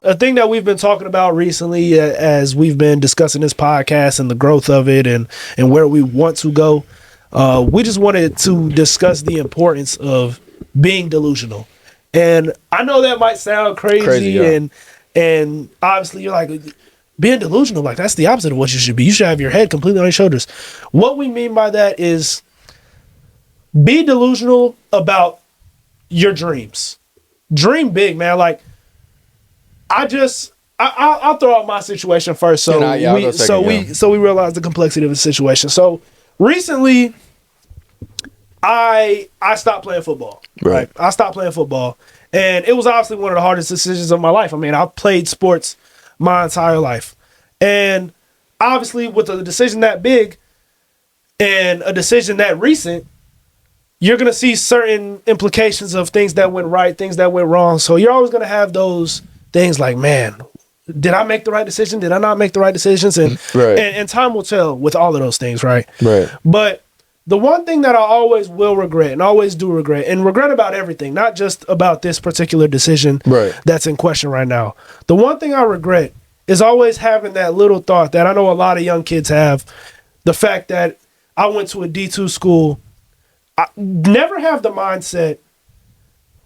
a thing that we've been talking about recently as we've been discussing this podcast and the growth of it and where we want to go. We just wanted to discuss the importance of being delusional. And I know that might sound crazy yeah. and obviously you're like, being delusional, like that's the opposite of what you should be. You should have your head completely on your shoulders. What we mean by that is be delusional about your dreams. Dream big, man. Like I'll throw out my situation first. So we realize the complexity of the situation. So recently I stopped playing football. Right. I stopped playing football. And it was obviously one of the hardest decisions of my life. I mean, I've played sports my entire life. And obviously with a decision that big and a decision that recent, you're going to see certain implications of things that went right, things that went wrong. So you're always going to have those things like, man, did I make the right decision? Did I not make the right decisions? And and time will tell with all of those things, right? Right. But the one thing that I always will regret and always do regret, and regret about everything, not just about this particular decision that's in question right now. The one thing I regret is always having that little thought that I know a lot of young kids have, the fact that I went to a D2 school. I never have the mindset,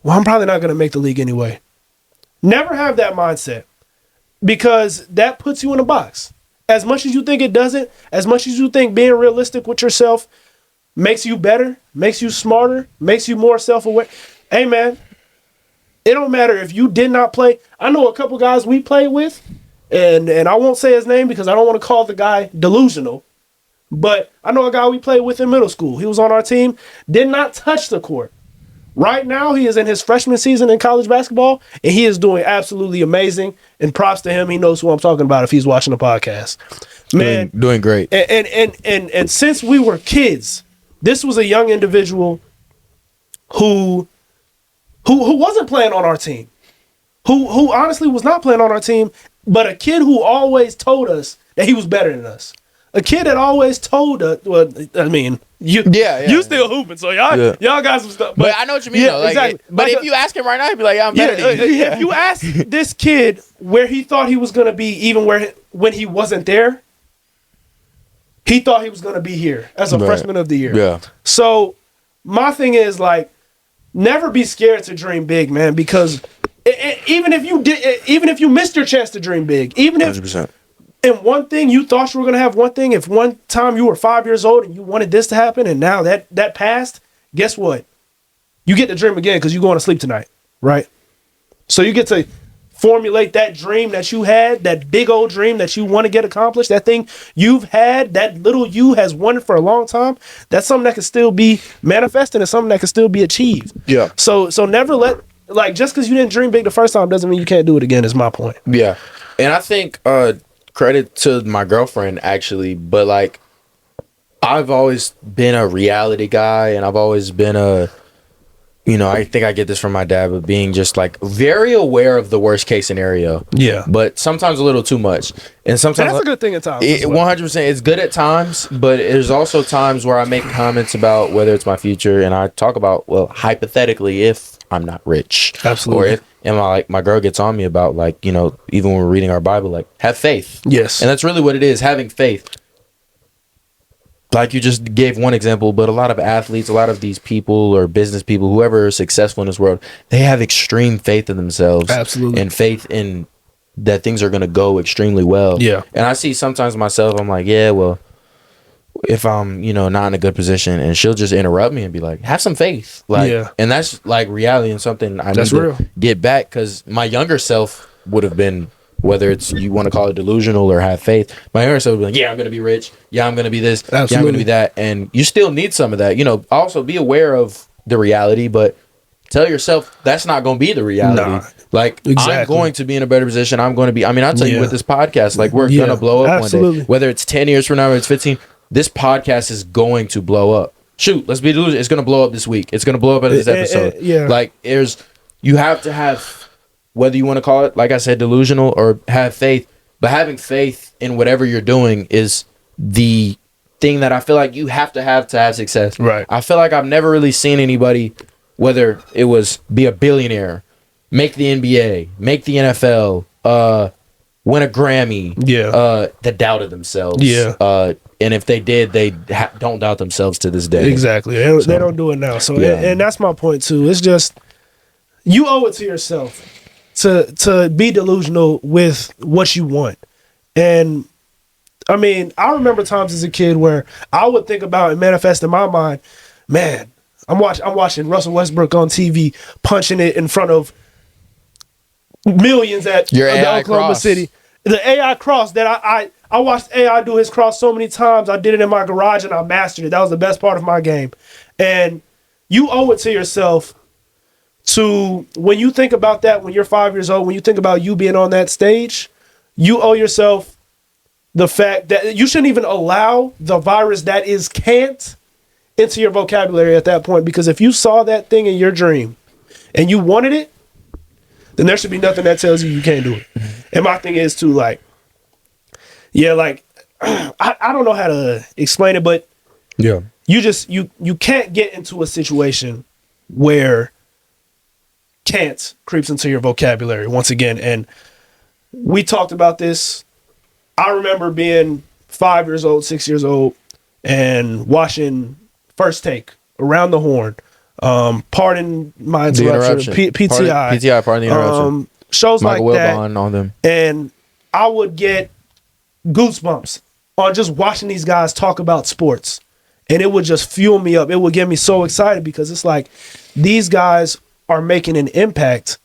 well, I'm probably not going to make the league anyway. Never have that mindset, because that puts you in a box. As much as you think it doesn't, as much as you think being realistic with yourself makes you better, makes you smarter, makes you more self-aware. Hey, man, it don't matter if you did not play. I know a couple guys we played with, and I won't say his name because I don't want to call the guy delusional. But I know a guy we played with in middle school. He was on our team, did not touch the court. Right now, he is in his freshman season in college basketball, and he is doing absolutely amazing. And props to him. He knows who I'm talking about if he's watching the podcast. Man, doing great. And since we were kids, this was a young individual who wasn't playing on our team, who honestly was not playing on our team, but a kid who always told us that he was better than us. A kid that always told us, well, I mean, you still hooping, so y'all got some stuff. But I know what you mean, though. Like, exactly. But if you ask him right now, he'd be like, yeah, I'm better than you. If you ask this kid where he thought he was going to be, even when he wasn't there, he thought he was going to be here as a freshman of the year. Yeah. So my thing is, like, never be scared to dream big, man, because even if you missed your chance to dream big, even if 100%. And one thing, you thought you were going to have one thing. If one time you were 5 years old and you wanted this to happen and now that passed, guess what? You get to dream again because you're going to sleep tonight, right? So you get to formulate that dream that you had, that big old dream that you want to get accomplished, that thing you've had, that little you has wanted for a long time. That's something that can still be manifested and something that can still be achieved. Yeah. So never like, just because you didn't dream big the first time doesn't mean you can't do it again, is my point. Yeah. And I think, credit to my girlfriend, actually, but like I've always been a reality guy, and I've always been I think I get this from my dad, but being just like very aware of the worst case scenario. Yeah. But sometimes a little too much. And sometimes that's a good thing at times. 100%. It's good at times, but there's also times where I make comments about whether it's my future, and I talk about, well, hypothetically, if I'm not rich. Absolutely. Or if, and my girl gets on me about, like, even when we're reading our Bible, like, have faith. Yes. And that's really what it is, having faith. Like you just gave one example, but a lot of athletes, a lot of these people or business people, whoever is successful in this world, they have extreme faith in themselves. Absolutely. And faith in that things are going to go extremely well. Yeah. And I see sometimes myself, I'm like, yeah, well, if I'm, not in a good position, and she'll just interrupt me and be like, have some faith. Like, yeah. And that's like reality and something I need to get back, because my younger self would have been, whether it's you want to call it delusional or have faith, my younger self would be like, yeah, I'm going to be rich. Yeah, I'm going to be this. Absolutely. Yeah, I'm going to be that. And you still need some of that. Also be aware of the reality, but tell yourself that's not going to be the reality. Nah, like, exactly. I'm going to be in a better position. I'm going to be, I'll tell you with this podcast, like, we're going to blow up one day. Whether it's 10 years from now or it's 15, this podcast is going to blow up. Shoot, let's be delusional. It's going to blow up this week. It's going to blow up at this episode. Like, you have to have, whether you want to call it, like I said, delusional or have faith, but having faith in whatever you're doing is the thing that I feel like you have to have success. Right. I feel like I've never really seen anybody, whether it was be a billionaire, make the NBA, make the NFL, win a Grammy. Yeah. That doubted themselves. Yeah. And if they did, they don't doubt themselves to this day. Exactly. They don't do it now. So, and that's my point too. It's just, you owe it to yourself to be delusional with what you want. And I mean, I remember times as a kid where I would think about and manifest in my mind, man, I'm watching Russell Westbrook on TV punching it in front of millions at Oklahoma City. The AI cross that I watched AI do his cross so many times. I did it in my garage and I mastered it. That was the best part of my game. And you owe it to yourself to, when you think about that, when you're 5 years old, when you think about you being on that stage, you owe yourself the fact that you shouldn't even allow the virus that is can't into your vocabulary at that point. Because if you saw that thing in your dream and you wanted it, then there should be nothing that tells you can't do it. And my thing is too, like, yeah, like, I don't know how to explain it, but yeah, you can't get into a situation where can't creeps into your vocabulary once again. And we talked about this. I remember being 5 years old, 6 years old, and watching First Take, Around the Horn, pardon my interruption, PTI, pardon the interruption. Shows Michael like that, on them. And I would get goosebumps on just watching these guys talk about sports, and it would just fuel me up. It would get me so excited because it's like these guys are making an impact,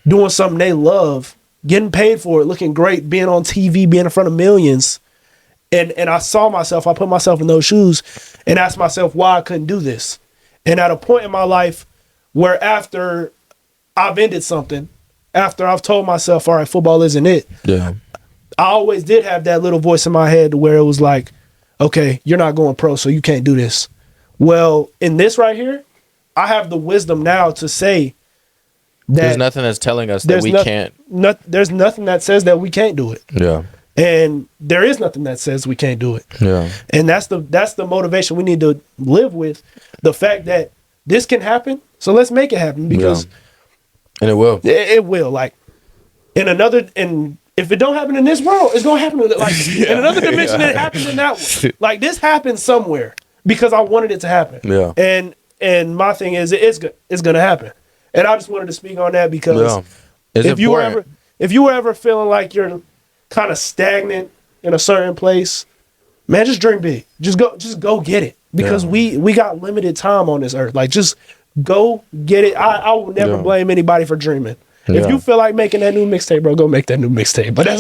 doing something they love, getting paid for it, looking great, being on TV, being in front of millions. And I saw myself, I put myself in those shoes and asked myself why I couldn't do this. And at a point in my life where after I've ended something, after I've told myself, all right, football isn't it. Yeah. I always did have that little voice in my head where it was like, okay, you're not going pro, so you can't do this. Well, in this right here, I have the wisdom now to say that there's nothing that's telling us that we can't. There's nothing that says that we can't do it. Yeah. And there is nothing that says we can't do it. Yeah. And that's the motivation we need to live with. The fact that this can happen, so let's make it happen, because and it will. It will. Like and if it don't happen in this world, it's gonna happen in another dimension. It happens in that one. Like this happens somewhere because I wanted it to happen. Yeah. And my thing is it's gonna happen. And I just wanted to speak on that because if you were ever feeling like you're kind of stagnant in a certain place, man, just dream big. Just go get it. Because we got limited time on this earth. Like just go get it. I will never blame anybody for dreaming. If you feel like making that new mixtape, bro, go make that new mixtape. But that's